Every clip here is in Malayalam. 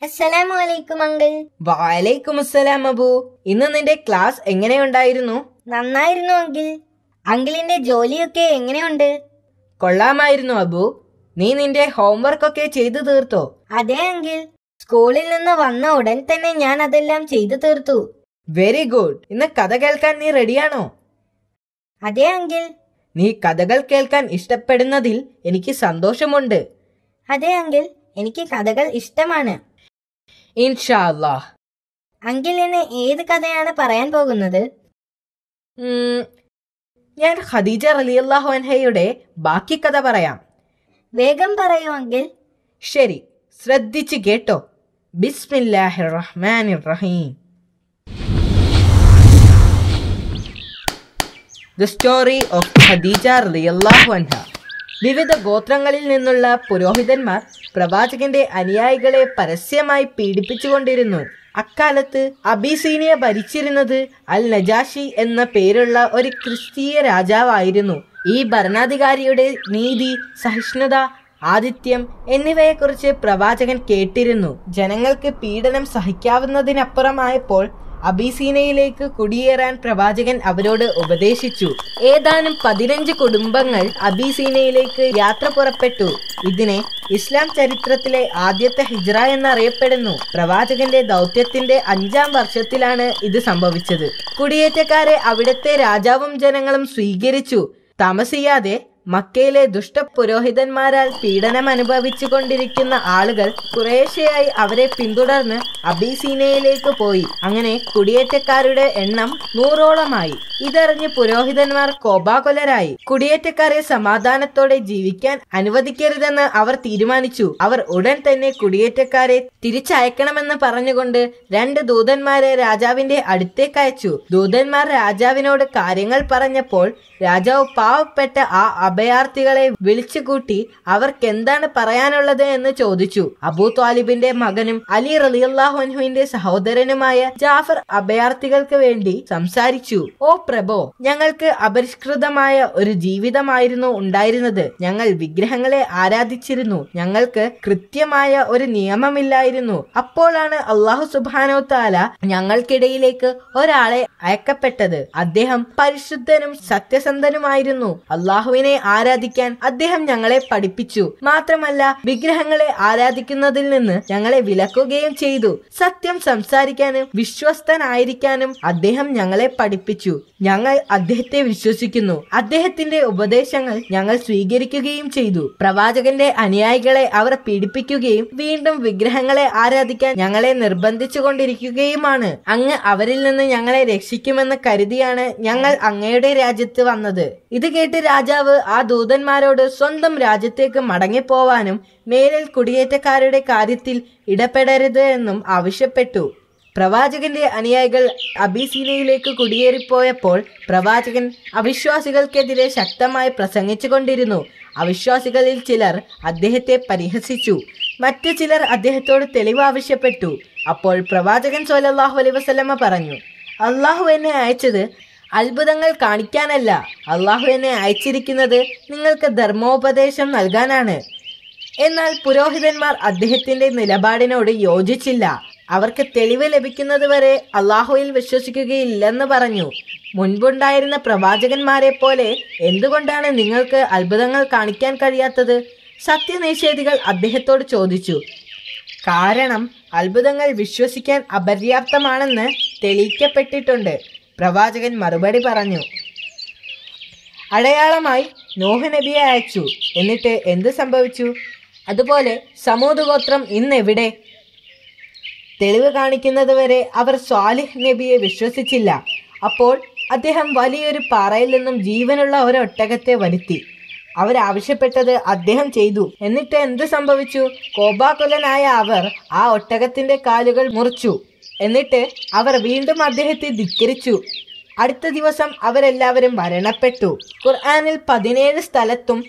അസ്സലാമു അലൈക്കും അങ്കിൾ. വഅലൈക്കും അസ്സലാം അബു. ഇന്ന് നിന്റെ ക്ലാസ് എങ്ങനെയുണ്ടായിരുന്നു? നന്നായിരുന്നു അങ്കിൾ. അങ്കിളിന്റെ ജോലിയൊക്കെ എങ്ങനെയുണ്ട്? കൊള്ളാമായിരുന്നു അബു. നീ നിന്റെ ഹോംവർക്ക് ഒക്കെ ചെയ്തു തീർത്തോ? അതെ അങ്കിൾ, സ്കൂളിൽ നിന്ന് വന്ന ഉടൻ തന്നെ ഞാൻ അതെല്ലാം ചെയ്തു തീർത്തു. Very good. ഇന്ന് കഥ കേൾക്കാൻ നീ റെഡിയാണോ? അതെ അങ്കിൾ. നീ കഥകൾ കേൾക്കാൻ ഇഷ്ടപ്പെടുന്നതിൽ എനിക്ക് സന്തോഷമുണ്ട്. അതെ അങ്കിൾ, എനിക്ക് കഥകൾ ഇഷ്ടമാണ്. ഇൻഷാ അല്ലാഹ്. അങ്കിൾ ഇന്ന് ഏത് കഥയാണ് പറയാൻ പോകുന്നത്? ഞാൻ ഖദീജ റളിയല്ലാഹു അൻഹയുടെ ബാക്കി കഥ പറയാം. വേഗം പറയൂ അങ്കിൾ. ശരി, ശ്രദ്ധിച്ച് കേട്ടോ. ബിസ്മില്ലാഹിർ റഹ്മാനിർ റഹീം. The story of ഖദീജ റളിയല്ലാഹു അൻഹ. വിവിധ ഗോത്രങ്ങളിൽ നിന്നുള്ള പുരോഹിതന്മാർ പ്രവാചകന്റെ അനുയായികളെ പരസ്യമായി പീഡിപ്പിച്ചുകൊണ്ടിരുന്നു. അക്കാലത്ത് അബീസീനിയ ഭരിച്ചിരുന്നത് അൽ നജാഷി എന്ന പേരുള്ള ഒരു ക്രിസ്തീയ രാജാവായിരുന്നു. ഈ ഭരണാധികാരിയുടെ നീതി, സഹിഷ്ണുത, ആതിഥ്യം എന്നിവയെക്കുറിച്ച് പ്രവാചകൻ കേട്ടിരുന്നു. ജനങ്ങൾക്ക് പീഡനം സഹിക്കാവുന്നതിനപ്പുറമായപ്പോൾ അബീസീനയിലേക്ക് കുടിയേറാൻ പ്രവാചകൻ അവരോട് ഉപദേശിച്ചു. ഏതാനും 15 കുടുംബങ്ങൾ അബീസീനയിലേക്ക് യാത്ര പുറപ്പെട്ടു. ഇതിനെ ഇസ്ലാം ചരിത്രത്തിലെ ആദ്യത്തെ ഹിജ്റ എന്നറിയപ്പെടുന്നു. പ്രവാചകന്റെ ദൗത്യത്തിന്റെ 5ാം വർഷത്തിലാണ് ഇത് സംഭവിച്ചത്. കുടിയേറ്റക്കാരെ അവിടുത്തെ രാജാവും ജനങ്ങളും സ്വീകരിച്ചു. താമസിയാതെ മക്കയിലെ ദുഷ്ടപുരോഹിതന്മാരാൽ പീഡനം അനുഭവിച്ചു കൊണ്ടിരിക്കുന്ന ആളുകൾ കുറേശ്ശെയായി അവരെ പിന്തുടർന്ന് അബീസീനയിലേക്ക് പോയി. അങ്ങനെ കുടിയേറ്റക്കാരുടെ എണ്ണം 100ഓളമായി. ഇതറിഞ്ഞ് പുരോഹിതന്മാർ കോപാകുലരായി. കുടിയേറ്റക്കാരെ സമാധാനത്തോടെ ജീവിക്കാൻ അനുവദിക്കരുതെന്ന് അവർ തീരുമാനിച്ചു. അവർ ഉടൻ തന്നെ കുടിയേറ്റക്കാരെ തിരിച്ചയക്കണമെന്ന് പറഞ്ഞുകൊണ്ട് 2 ദൂതന്മാരെ രാജാവിന്റെ അടുത്തേക്ക് അയച്ചു. ദൂതന്മാർ രാജാവിനോട് കാര്യങ്ങൾ പറഞ്ഞപ്പോൾ രാജാവ് പാവപ്പെട്ട ആ അഭയാർത്ഥികളെ വിളിച്ചുകൂട്ടി അവർക്ക് എന്താണ് പറയാനുള്ളത് എന്ന് ചോദിച്ചു. അബൂ ത്വാലിബിന്റെ മകനും അലി റളിയല്ലാഹു അൻഹുവിന്റെ സഹോദരനുമായ ജാഫർ അഭയാർത്ഥികൾക്ക് വേണ്ടി സംസാരിച്ചു. ഓ പ്രഭോ, ഞങ്ങൾക്ക് അപരിഷ്കൃതമായ ഒരു ജീവിതമായിരുന്നു ഉണ്ടായിരുന്നത്. ഞങ്ങൾ വിഗ്രഹങ്ങളെ ആരാധിച്ചിരുന്നു. ഞങ്ങൾക്ക് കൃത്യമായ ഒരു നിയമമില്ലായിരുന്നു. അപ്പോഴാണ് അല്ലാഹു സുബ്ഹാനഹു തആല ഞങ്ങൾക്കിടയിലേക്ക് ഒരാളെ അയക്കപ്പെട്ടത്. അദ്ദേഹം പരിശുദ്ധനും സത്യസന്ധനുമായിരുന്നു. അല്ലാഹുവിനെ ആരാധിക്കാൻ അദ്ദേഹം ഞങ്ങളെ പഠിപ്പിച്ചു. മാത്രമല്ല വിഗ്രഹങ്ങളെ ആരാധിക്കുന്നതിൽ നിന്ന് ഞങ്ങളെ വിലക്കുകയും ചെയ്തു. സത്യം സംസാരിക്കാനും വിശ്വസ്തനായിരിക്കാനും അദ്ദേഹം ഞങ്ങളെ പഠിപ്പിച്ചു. ഞങ്ങൾ അദ്ദേഹത്തെ വിശ്വസിക്കുന്നു. അദ്ദേഹത്തിന്റെ ഉപദേശങ്ങൾ ഞങ്ങൾ സ്വീകരിക്കുകയും ചെയ്തു. പ്രവാചകന്റെ അനുയായികളെ അവർ പീഡിപ്പിക്കുകയും വീണ്ടും വിഗ്രഹങ്ങളെ ആരാധിക്കാൻ ഞങ്ങളെ നിർബന്ധിച്ചു കൊണ്ടിരിക്കുകയുമാണ്. അങ്ങ് അവരിൽ നിന്ന് ഞങ്ങളെ രക്ഷിക്കുമെന്ന് കരുതിയാണ് ഞങ്ങൾ അങ്ങയുടെ രാജ്യത്ത് വന്നത്. ഇത് കേട്ട് രാജാവ് ആ ദൂതന്മാരോട് സ്വന്തം രാജ്യത്തേക്ക് മടങ്ങിപ്പോവാനും മേലിൽ കുടിയേറ്റക്കാരുടെ കാര്യത്തിൽ ഇടപെടരുത് എന്നും ആവശ്യപ്പെട്ടു. പ്രവാചകന്റെ അനുയായികൾ അബീസീനയിലേക്ക് കുടിയേറിപ്പോയപ്പോൾ പ്രവാചകൻ അവിശ്വാസികൾക്കെതിരെ ശക്തമായി പ്രസംഗിച്ചു കൊണ്ടിരുന്നു. അവിശ്വാസികളിൽ ചിലർ അദ്ദേഹത്തെ പരിഹസിച്ചു. മറ്റു ചിലർ അദ്ദേഹത്തോട് തെളിവ് ആവശ്യപ്പെട്ടു. അപ്പോൾ പ്രവാചകൻ സ്വല്ലല്ലാഹു അലൈഹി വസല്ലമ പറഞ്ഞു, അള്ളാഹു എന്നെ അയച്ചത് അത്ഭുതങ്ങൾ കാണിക്കാനല്ല. അള്ളാഹു എന്നെ അയച്ചിരിക്കുന്നത് നിങ്ങൾക്ക് ധർമ്മോപദേശം നൽകാനാണ്. എന്നാൽ പുരോഹിതന്മാർ അദ്ദേഹത്തിന്റെ നിലപാടിനോട് യോജിച്ചില്ല. അവർക്ക് തെളിവ് ലഭിക്കുന്നതുവരെ അള്ളാഹുവിൽ വിശ്വസിക്കുകയില്ലെന്ന് പറഞ്ഞു. മുൻപുണ്ടായിരുന്ന പ്രവാചകന്മാരെ പോലെ എന്തുകൊണ്ടാണ് നിങ്ങൾക്ക് അത്ഭുതങ്ങൾ കാണിക്കാൻ കഴിയാത്തത്? സത്യനിഷേധികൾ അദ്ദേഹത്തോട് ചോദിച്ചു. കാരണം അത്ഭുതങ്ങൾ വിശ്വസിക്കാൻ അപര്യാപ്തമാണെന്ന് തെളിയിക്കപ്പെട്ടിട്ടുണ്ട്. പ്രവാചകൻ മറുപടി പറഞ്ഞു. അടയാളമായി നൂഹ് നബിയെ അയച്ചു. എന്നിട്ട് എന്ത് സംഭവിച്ചു? അതുപോലെ സമൂദ് ഗോത്രം ഇന്നെവിടെ? തെളിവ് കാണിക്കുന്നത് വരെ അവർ സ്വാലിഹ് നബിയെ വിശ്വസിച്ചില്ല. അപ്പോൾ അദ്ദേഹം വലിയൊരു പാറയിൽ നിന്നും ജീവനുള്ള ഒരു ഒട്ടകത്തെ വരുത്തി. അവരാവശ്യപ്പെട്ടത് അദ്ദേഹം ചെയ്തു. എന്നിട്ട് എന്ത് സംഭവിച്ചു? കോപാകുലനായ അവർ ആ ഒട്ടകത്തിന്റെ കാലുകൾ മുറിച്ചു. എന്നിട്ട് അവർ വീണ്ടും അദ്ദേഹത്തെ ധിക്കരിച്ചു. അടുത്ത ദിവസം അവരെല്ലാവരും മരണപ്പെട്ടു. ഖുർആനിൽ 17 സ്ഥലത്തും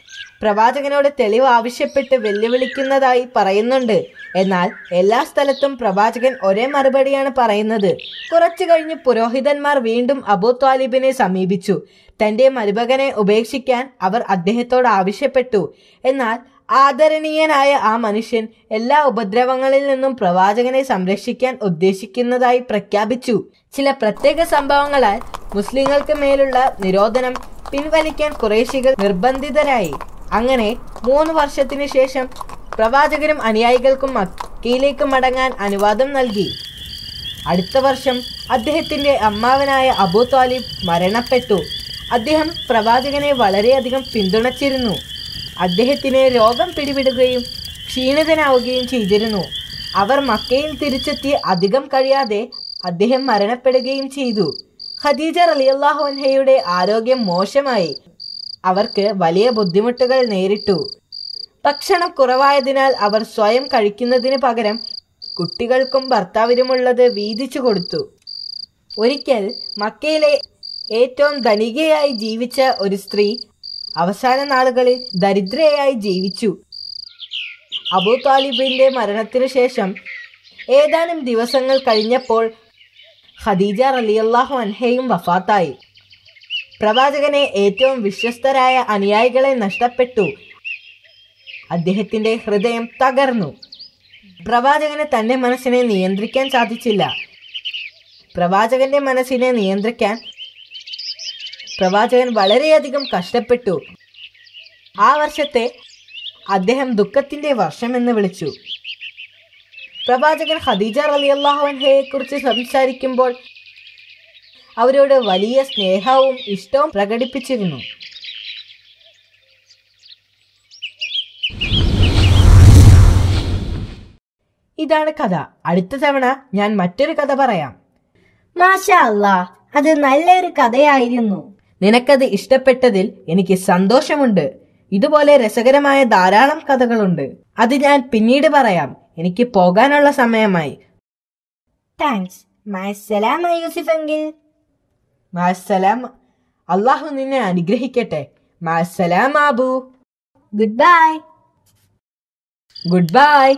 പ്രവാചകനോട് തെളിവ് ആവശ്യപ്പെട്ട് വെല്ലുവിളിക്കുന്നതായി പറയുന്നുണ്ട്. എന്നാൽ എല്ലാ സ്ഥലത്തും പ്രവാചകൻ ഒരേ മറുപടിയാണ് പറയുന്നത്. കുറച്ചു കഴിഞ്ഞ് പുരോഹിതന്മാർ വീണ്ടും അബൂ ത്വാലിബിനെ സമീപിച്ചു. തന്റെ മരുമകനെ ഉപേക്ഷിക്കാൻ അവർ അദ്ദേഹത്തോട് ആവശ്യപ്പെട്ടു. എന്നാൽ ആദരണീയനായ ആ മനുഷ്യൻ എല്ലാ ഉപദ്രവങ്ങളിൽ നിന്നും പ്രവാചകനെ സംരക്ഷിക്കാൻ ഉദ്ദേശിക്കുന്നതായി പ്രഖ്യാപിച്ചു. ചില പ്രത്യേക സംഭവങ്ങളാൽ മുസ്ലിങ്ങൾക്ക് മേലുള്ള നിരോധനം പിൻവലിക്കാൻ ഖുറൈശികൾ നിർബന്ധിതരായി. അങ്ങനെ 3 വർഷത്തിനു ശേഷം പ്രവാചകരും അനുയായികൾക്കും മക്കയിലേക്ക് മടങ്ങാൻ അനുവാദം നൽകി. അടുത്ത വർഷം അദ്ദേഹത്തിന്റെ അമ്മാവനായ അബൂ ത്വാലിബ് മരണപ്പെട്ടു. അദ്ദേഹം പ്രവാചകനെ വളരെയധികം പിന്തുണച്ചിരുന്നു. അദ്ദേഹത്തിന് രോഗം പിടിപെടുകയും ക്ഷീണിതനാവുകയും ചെയ്തിരുന്നു. അവർ മക്കയിൽ തിരിച്ചെത്തി അധികം കഴിയാതെ അദ്ദേഹം മരണപ്പെടുകയും ചെയ്തു. ഖദീജ റളിയല്ലാഹു അൻഹയുടെ ആരോഗ്യം മോശമായി. അവർക്ക് വലിയ ബുദ്ധിമുട്ടുകൾ നേരിട്ടു. ഭക്ഷണം കുറവായതിനാൽ അവർ സ്വയം കഴിക്കുന്നതിന് പകരം കുട്ടികൾക്കും ഭർത്താവിനുമുള്ളത് വീതിച്ചു കൊടുത്തു. ഒരിക്കൽ മക്കയിലെ ഏറ്റവും ധനികയായി ജീവിച്ച ഒരു സ്ത്രീ അവസാന നാളുകളിൽ ദരിദ്രയായി ജീവിച്ചു. അബൂ ത്വാലിബിന്റെ മരണത്തിനു ശേഷം ഏതാനും ദിവസങ്ങൾ കഴിഞ്ഞപ്പോൾ ഖദീജ റളിയല്ലാഹു അൻഹയും വഫാത്തായി. പ്രവാചകനെ ഏറ്റവും വിശ്വസ്തരായ അനുയായികളെ നഷ്ടപ്പെട്ടു. അദ്ദേഹത്തിന്റെ ഹൃദയം തകർന്നു. പ്രവാചകന് തന്റെ മനസ്സിനെ നിയന്ത്രിക്കാൻ സാധിച്ചില്ല. പ്രവാചകന്റെ മനസ്സിനെ നിയന്ത്രിക്കാൻ പ്രവാചകൻ വളരെയധികം കഷ്ടപ്പെട്ടു. ആ വർഷത്തെ അദ്ദേഹം ദുഃഖത്തിന്റെ വർഷമെന്ന് വിളിച്ചു. പ്രവാചകൻ ഖദീജ റളിയല്ലാഹു അൻഹയെ കുറിച്ച് സംസാരിക്കുമ്പോൾ അവരോട് വലിയ സ്നേഹവും ഇഷ്ടവും പ്രകടിപ്പിച്ചിരുന്നു. ഇതാണ് കഥ. അടുത്ത തവണ ഞാൻ മറ്റൊരു കഥ പറയാം. മാഷാ അല്ലാ, അത് നല്ലൊരു കഥയായിരുന്നു. നിനക്കത് ഇഷ്ടപ്പെട്ടതിൽ എനിക്ക് സന്തോഷമുണ്ട്. ഇതുപോലെ രസകരമായ ധാരാളം കഥകളുണ്ട്. അത് ഞാൻ പിന്നീട് പറയാം. എനിക്ക് പോകാനുള്ള സമയമായി. താങ്ക്സ്. മഅസ്സലാമ യൂസുഫ് അങ്കിൾ. മഅസ്സലാം. അള്ളാഹു നിന്നെ അനുഗ്രഹിക്കട്ടെ. മഅസ്സലാം Abu. Goodbye. Good bye.